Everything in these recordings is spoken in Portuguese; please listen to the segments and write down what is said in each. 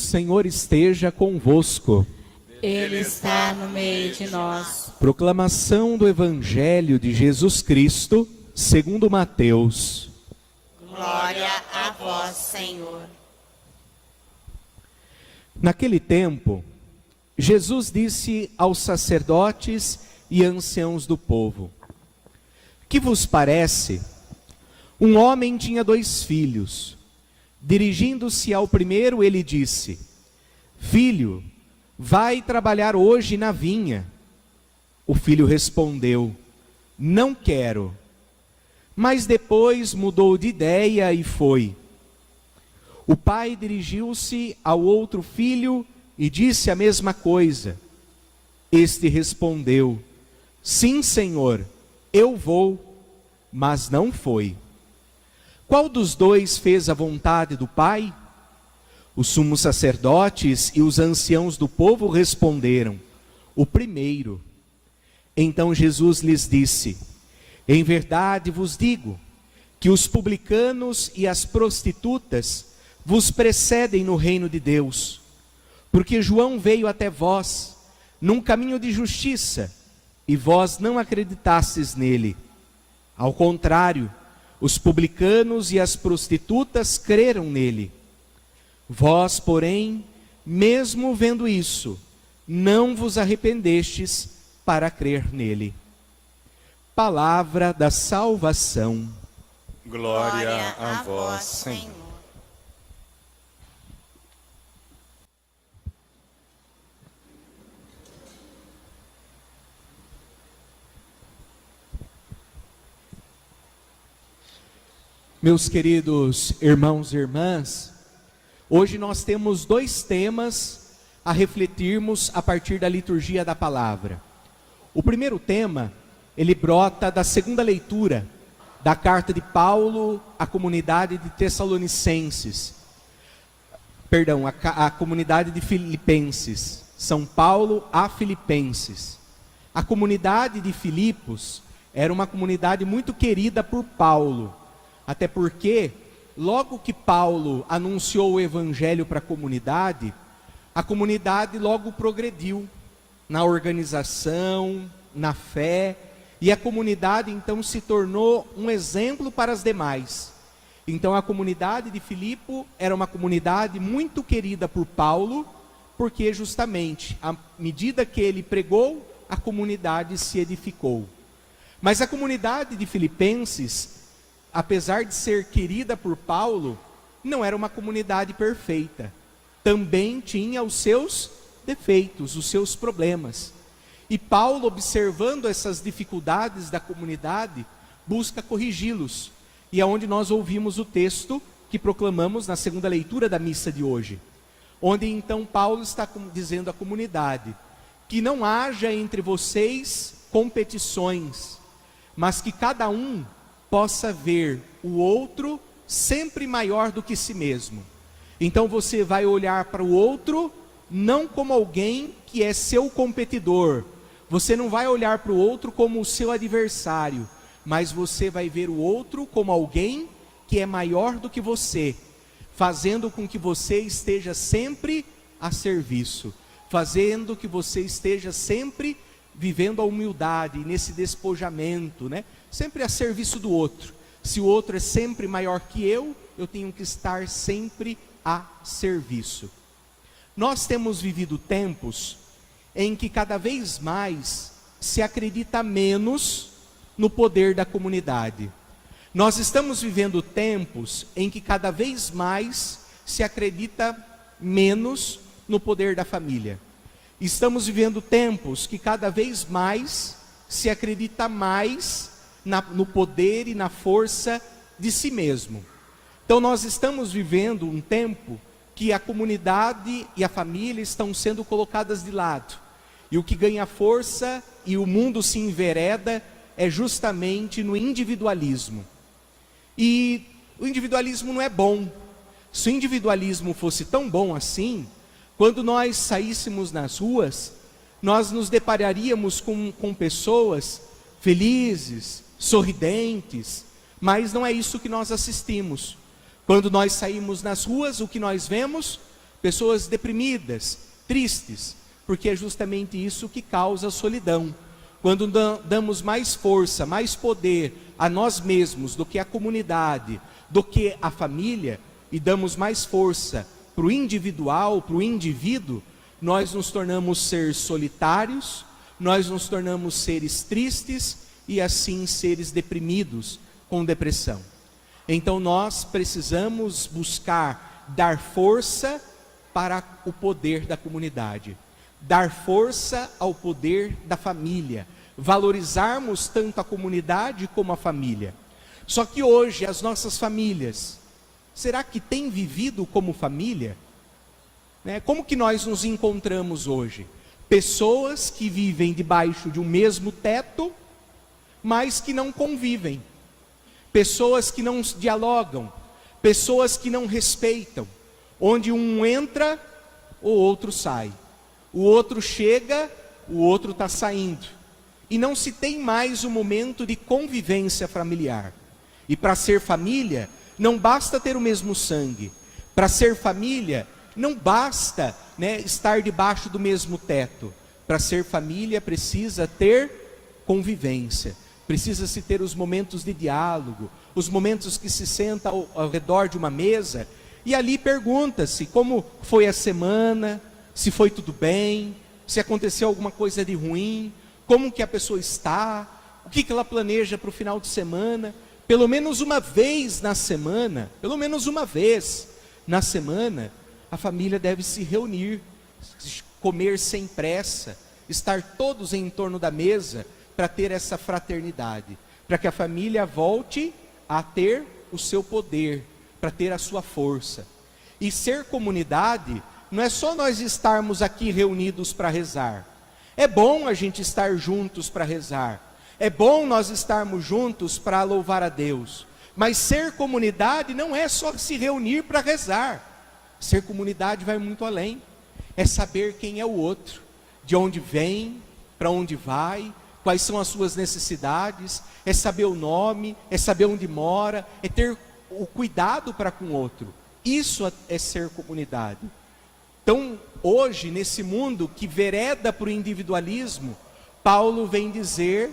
Senhor esteja convosco. Ele está no meio de nós. Proclamação do Evangelho de Jesus Cristo, segundo Mateus. Glória a vós, Senhor. Naquele tempo, Jesus disse aos sacerdotes e anciãos do povo: Que vos parece? Um homem tinha 2 filhos. Dirigindo-se ao primeiro, ele disse: Filho, vai trabalhar hoje na vinha. O filho respondeu: Não quero. Mas depois mudou de ideia e foi. O pai dirigiu-se ao outro filho e disse a mesma coisa. Este respondeu: Sim, Senhor, eu vou. Mas não foi. Qual dos 2 fez a vontade do pai? Os sumos sacerdotes e os anciãos do povo responderam: O primeiro. Então Jesus lhes disse: Em verdade vos digo, que os publicanos e as prostitutas vos precedem no reino de Deus. Porque João veio até vós, num caminho de justiça, e vós não acreditastes nele. Ao contrário, os publicanos e as prostitutas creram nele. Vós, porém, mesmo vendo isso, não vos arrependestes para crer nele. Palavra da salvação. Glória a vós, Senhor. Meus queridos irmãos e irmãs, hoje nós temos 2 temas a refletirmos a partir da liturgia da palavra. O primeiro tema, ele brota da segunda leitura da carta de Paulo à comunidade de Tessalonicenses. Perdão, a comunidade de Filipenses. São Paulo a Filipenses. A comunidade de Filipos era uma comunidade muito querida por Paulo. Até porque, logo que Paulo anunciou o evangelho para a comunidade logo progrediu na organização, na fé, e a comunidade então se tornou um exemplo para as demais. Então a comunidade de Filipe era uma comunidade muito querida por Paulo, porque justamente, à medida que ele pregou, a comunidade se edificou. Mas a comunidade de Filipenses, apesar de ser querida por Paulo, não era uma comunidade perfeita. Também tinha os seus defeitos, os seus problemas. E Paulo, observando essas dificuldades da comunidade, busca corrigi-los. E é onde nós ouvimos o texto que proclamamos na segunda leitura da missa de hoje. Onde então Paulo está dizendo à comunidade que não haja entre vocês competições, mas que cada um possa ver o outro sempre maior do que si mesmo. Então você vai olhar para o outro não como alguém que é seu competidor. Você não vai olhar para o outro como o seu adversário, mas você vai ver o outro como alguém que é maior do que você, fazendo com que você esteja sempre a serviço, fazendo que você esteja sempre vivendo a humildade, nesse despojamento, né? Sempre a serviço do outro. Se o outro é sempre maior que eu tenho que estar sempre a serviço. Nós temos vivido tempos em que cada vez mais se acredita menos no poder da comunidade. Nós estamos vivendo tempos em que cada vez mais se acredita menos no poder da família. Estamos vivendo tempos que cada vez mais se acredita mais no poder e na força de si mesmo. Então nós estamos vivendo um tempo que a comunidade e a família estão sendo colocadas de lado. E o que ganha força e o mundo se envereda é justamente no individualismo. E o individualismo não é bom. Se o individualismo fosse tão bom assim, quando nós saíssemos nas ruas, nós nos depararíamos com pessoas felizes, sorridentes, mas não é isso que nós assistimos. Quando nós saímos nas ruas, o que nós vemos? pessoas deprimidas, tristes, porque é justamente isso que causa a solidão. Quando damos mais força, mais poder a nós mesmos do que a comunidade, do que a família, e damos mais força para o individual, para o indivíduo, nós nos tornamos seres solitários, nós nos tornamos seres tristes e assim seres deprimidos, com depressão. Então nós precisamos buscar dar força para o poder da comunidade, dar força ao poder da família, valorizarmos tanto a comunidade como a família. Só que hoje as nossas famílias, será que têm vivido como família? Como que nós nos encontramos hoje? Pessoas que vivem debaixo de um mesmo teto, mas que não convivem. Pessoas que não dialogam, pessoas que não respeitam, onde um entra, o outro sai, o outro chega, o outro está saindo, e não se tem mais um momento de convivência familiar. E para ser família, não basta ter o mesmo sangue. Para ser família, não basta estar debaixo do mesmo teto. Para ser família, precisa ter convivência. Precisa-se ter os momentos de diálogo, os momentos que se senta ao redor de uma mesa, e ali pergunta-se como foi a semana, se foi tudo bem, se aconteceu alguma coisa de ruim, como que a pessoa está, o que ela planeja para o final de semana. Pelo menos uma vez na semana, a família deve se reunir, comer sem pressa, estar todos em torno da mesa, para ter essa fraternidade, para que a família volte a ter o seu poder, para ter a sua força. E ser comunidade não é só nós estarmos aqui reunidos para rezar. É bom a gente estar juntos para rezar, é bom nós estarmos juntos para louvar a Deus, mas ser comunidade não é só se reunir para rezar. Ser comunidade vai muito além, é saber quem é o outro, de onde vem, para onde vai, quais são as suas necessidades, é saber o nome, é saber onde mora, é ter o cuidado para com o outro. Isso é ser comunidade. Então, hoje, nesse mundo que vereda para o individualismo, Paulo vem dizer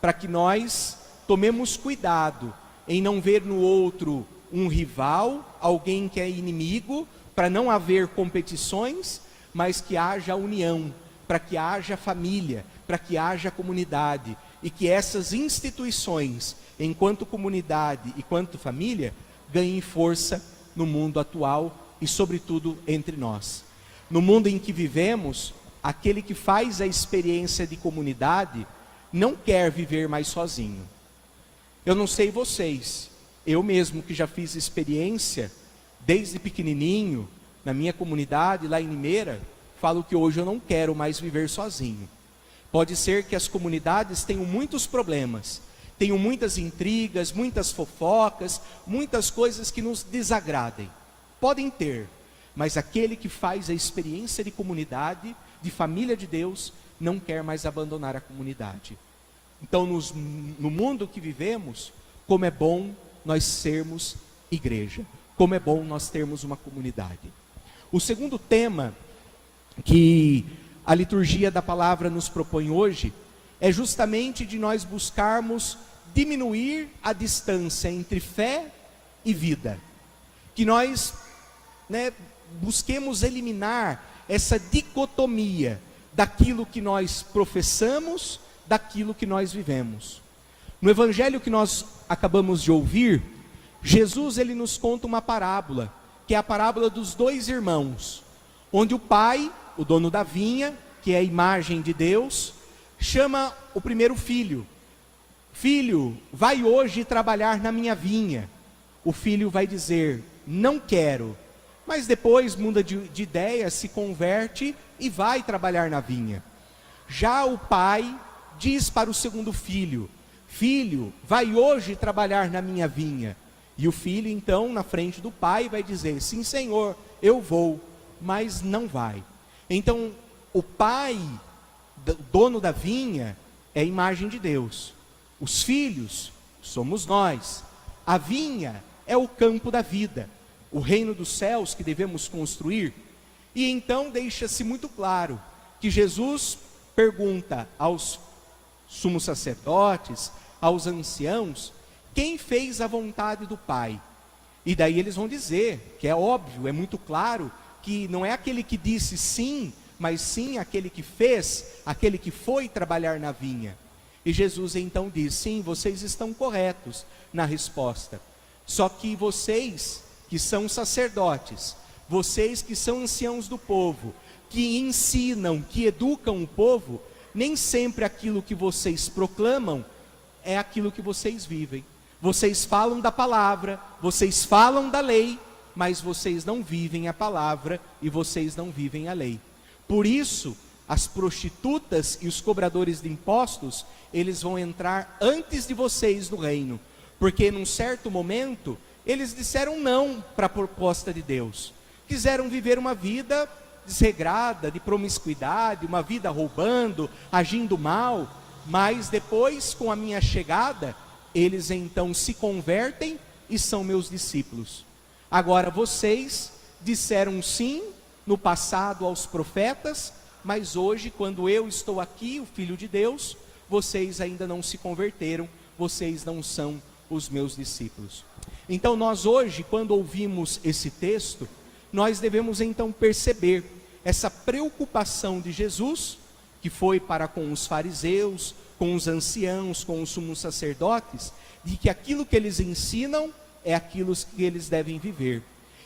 para que nós tomemos cuidado em não ver no outro um rival, alguém que é inimigo, para não haver competições, mas que haja união, para que haja família, para que haja comunidade, e que essas instituições, enquanto comunidade e quanto família, ganhem força no mundo atual e sobretudo entre nós. No mundo em que vivemos, aquele que faz a experiência de comunidade não quer viver mais sozinho. Eu não sei vocês, eu mesmo que já fiz experiência desde pequenininho, na minha comunidade lá em Limeira, falo que hoje eu não quero mais viver sozinho. Pode ser que as comunidades tenham muitos problemas, tenham muitas intrigas, muitas fofocas, muitas coisas que nos desagradem. Podem ter, mas aquele que faz a experiência de comunidade, de família de Deus, não quer mais abandonar a comunidade. Então, no mundo que vivemos, como é bom nós sermos igreja, como é bom nós termos uma comunidade. O segundo tema que a liturgia da palavra nos propõe hoje é justamente de nós buscarmos diminuir a distância entre fé e vida. Que nós busquemos eliminar essa dicotomia daquilo que nós professamos, daquilo que nós vivemos. No evangelho que nós acabamos de ouvir, Jesus ele nos conta uma parábola, que é a parábola dos dois irmãos, onde o pai, o dono da vinha, que é a imagem de Deus, chama o primeiro filho. Filho, vai hoje trabalhar na minha vinha. O filho vai dizer, não quero. Mas depois muda de ideia, se converte e vai trabalhar na vinha. Já o pai diz para o segundo filho, filho, vai hoje trabalhar na minha vinha. E o filho então, na frente do pai, vai dizer, sim senhor, eu vou, mas não vai. Então, o pai, dono da vinha, é a imagem de Deus. Os filhos somos nós. A vinha é o campo da vida. o reino dos céus que devemos construir. E então deixa-se muito claro que Jesus pergunta aos sumos sacerdotes, aos anciãos, quem fez a vontade do Pai? E daí eles vão dizer, que é óbvio, é muito claro, que não é aquele que disse sim, mas sim aquele que fez, aquele que foi trabalhar na vinha. E Jesus então diz, sim, vocês estão corretos na resposta. Só que vocês que são sacerdotes, vocês que são anciãos do povo, que ensinam, que educam o povo, nem sempre aquilo que vocês proclamam é aquilo que vocês vivem. Vocês falam da palavra, vocês falam da lei, mas vocês não vivem a palavra e vocês não vivem a lei. Por isso, as prostitutas e os cobradores de impostos, eles vão entrar antes de vocês no reino, porque num certo momento, eles disseram não para a proposta de Deus. Quiseram viver uma vida desregrada, de promiscuidade, uma vida roubando, agindo mal, mas depois, com a minha chegada, eles então se convertem e são meus discípulos. Agora vocês disseram sim no passado aos profetas, mas hoje, quando eu estou aqui, o Filho de Deus, vocês ainda não se converteram, vocês não são os meus discípulos. Então nós hoje, quando ouvimos esse texto, nós devemos então perceber essa preocupação de Jesus, que foi para com os fariseus, com os anciãos, com os sumos sacerdotes, de que aquilo que eles ensinam é aquilo que eles devem viver.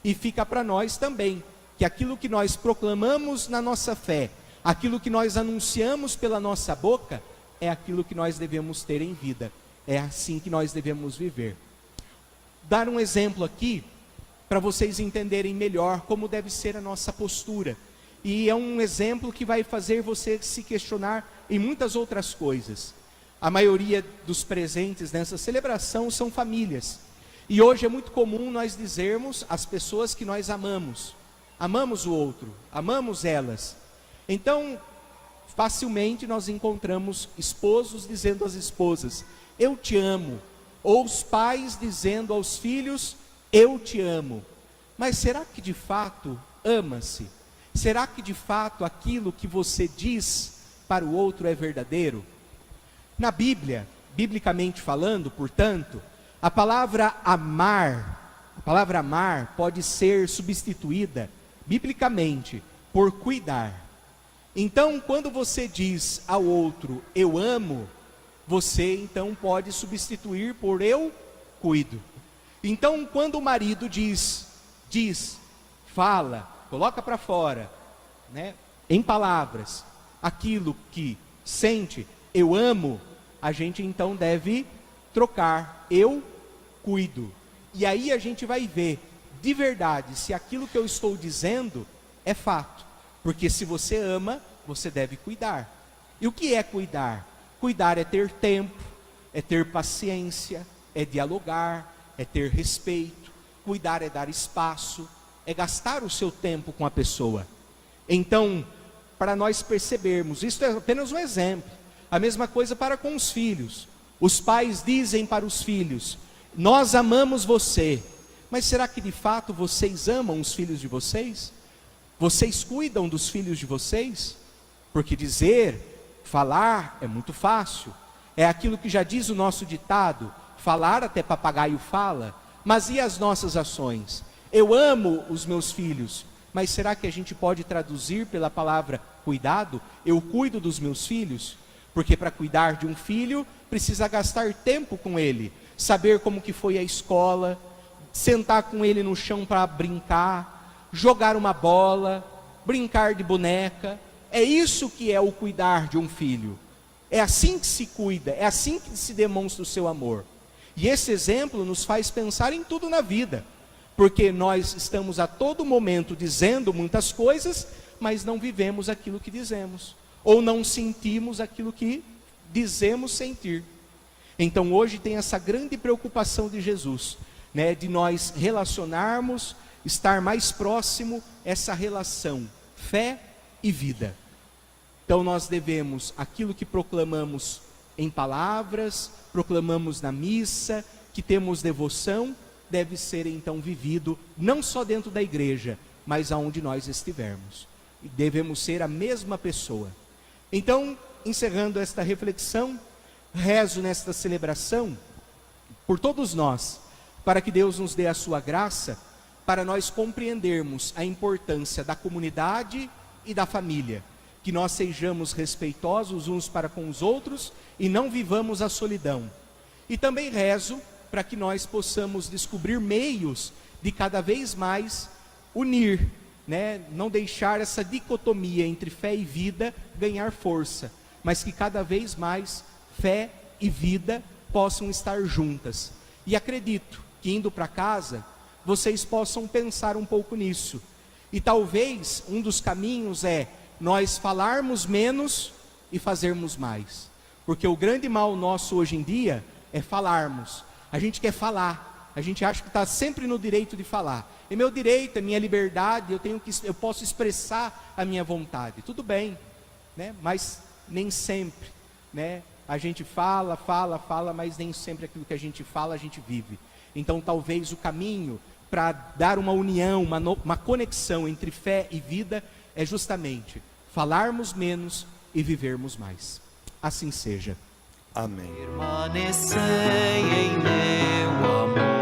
E fica para nós também, que aquilo que nós proclamamos na nossa fé, aquilo que nós anunciamos pela nossa boca, é aquilo que nós devemos ter em vida. É assim que nós devemos viver. Dar um exemplo aqui, para vocês entenderem melhor como deve ser a nossa postura. E é um exemplo que vai fazer você se questionar em muitas outras coisas. A maioria dos presentes nessa celebração são famílias. E hoje é muito comum nós dizermos às pessoas que nós amamos. Amamos o outro, amamos elas. Então, facilmente nós encontramos esposos dizendo às esposas, eu te amo. Ou os pais dizendo aos filhos, eu te amo. Mas será que de fato ama-se? Será que de fato aquilo que você diz para o outro é verdadeiro? Na Bíblia, biblicamente falando, portanto, a palavra amar pode ser substituída, biblicamente, por cuidar. Então, quando você diz ao outro, eu amo, você então pode substituir por eu cuido. Então, quando o marido diz, fala, coloca para fora, né, em palavras, aquilo que sente, eu amo, a gente então deve trocar, eu cuido. E aí a gente vai ver, de verdade, se aquilo que eu estou dizendo é fato. Porque se você ama, você deve cuidar. E o que é cuidar? Cuidar é ter tempo, é ter paciência, é dialogar, é ter respeito. Cuidar é dar espaço, é gastar o seu tempo com a pessoa. Então, para nós percebermos, isso é apenas um exemplo. A mesma coisa para com os filhos. Os pais dizem para os filhos, nós amamos você. Mas será que de fato vocês amam os filhos de vocês? Vocês cuidam dos filhos de vocês? Porque falar é muito fácil. É aquilo que já diz o nosso ditado, falar até papagaio fala. Mas e as nossas ações? Eu amo os meus filhos, mas será que a gente pode traduzir pela palavra cuidado? Eu cuido dos meus filhos? Porque para cuidar de um filho, precisa gastar tempo com ele, saber como que foi a escola, sentar com ele no chão para brincar, jogar uma bola, brincar de boneca. É isso que é o cuidar de um filho. É assim que se cuida, é assim que se demonstra o seu amor. E esse exemplo nos faz pensar em tudo na vida, porque nós estamos a todo momento dizendo muitas coisas, mas não vivemos aquilo que dizemos, ou não sentimos aquilo que dizemos sentir. Então hoje tem essa grande preocupação de Jesus, né, de nós relacionarmos, estar mais próximo essa relação, fé e vida. Então nós devemos, aquilo que proclamamos em palavras, proclamamos na missa, que temos devoção, deve ser então vivido não só dentro da igreja, mas aonde nós estivermos. E devemos ser a mesma pessoa. Então, encerrando esta reflexão, rezo nesta celebração por todos nós, para que Deus nos dê a sua graça, para nós compreendermos a importância da comunidade e da família, que nós sejamos respeitosos uns para com os outros e não vivamos a solidão. E também rezo para que nós possamos descobrir meios de cada vez mais unir, né? Não deixar essa dicotomia entre fé e vida ganhar força, mas que cada vez mais fé e vida possam estar juntas. E acredito que indo para casa, vocês possam pensar um pouco nisso. E talvez um dos caminhos é nós falarmos menos e fazermos mais. Porque o grande mal nosso hoje em dia é falarmos. A gente quer falar, a gente acha que está sempre no direito de falar. É meu direito, é minha liberdade, eu posso expressar a minha vontade. Tudo bem, né? Mas nem sempre, né? A gente fala, mas nem sempre aquilo que a gente fala, a gente vive. Então talvez o caminho para dar uma união, uma conexão entre fé e vida é justamente falarmos menos e vivermos mais. Assim seja. Amém. Permanecei em meu amor.